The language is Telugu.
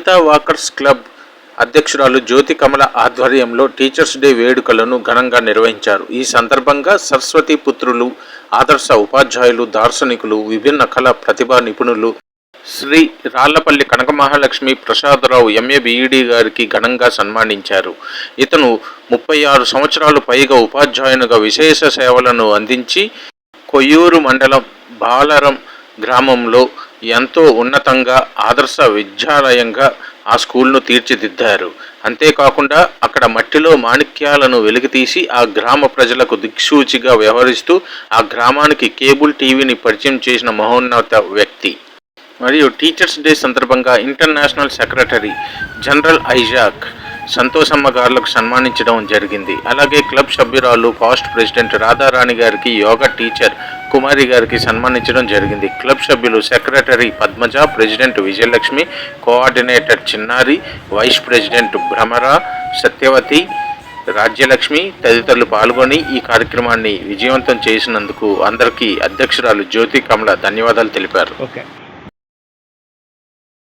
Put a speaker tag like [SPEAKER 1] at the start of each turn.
[SPEAKER 1] అనితా వాకర్స్ క్లబ్ అధ్యక్షురాలు జ్యోతి కమల ఆధ్వర్యంలో టీచర్స్ డే వేడుకలను ఘనంగా నిర్వహించారు. ఈ సందర్భంగా సరస్వతి పుత్రులు, ఆదర్శ ఉపాధ్యాయులు, దార్శనికులు, విభిన్న కళ ప్రతిభా నిపుణులు శ్రీ రాళ్లపల్లి కనక మహాలక్ష్మి ప్రసాదరావు ఎంఏ బిఈడి గారికి ఘనంగా సన్మానించారు. ఇతను 36 సంవత్సరాలు పైగా ఉపాధ్యాయునిగా విశేష సేవలను అందించి కొయ్యూరు మండలం బాలరం గ్రామంలో ఎంతో ఉన్నతంగా ఆదర్శ విద్యాలయంగా ఆ స్కూల్ను తీర్చిదిద్దారు. అంతేకాకుండా అక్కడ మట్టిలో మాణిక్యాలను వెలికితీసి ఆ గ్రామ ప్రజలకు దిక్సూచిగా వ్యవహరిస్తూ ఆ గ్రామానికి కేబుల్ టీవీని పరిచయం చేసిన మహోన్నత వ్యక్తి. మరియు టీచర్స్ డే సందర్భంగా international secretary general Isaac Santoshamma గారులకు సన్మానించడం జరిగింది. అలాగే క్లబ్ సభ్యురాలు పాస్ట్ ప్రెసిడెంట్ రాధారాణి గారికి, యోగా టీచర్ కుమారి గారికి సన్మానించడం జరిగింది. క్లబ్ సభ్యులు secretary Padmaja, president Vijayalakshmi, coordinator చిన్నారి, వైస్ ప్రెసిడెంట్ భ్రమర, సత్యవతి, రాజ్యలక్ష్మి తదితరులు పాల్గొని ఈ కార్యక్రమాన్ని విజయవంతం చేసినందుకు అందరికీ అధ్యక్షురాలు జ్యోతి కమల ధన్యవాదాలు తెలిపారు.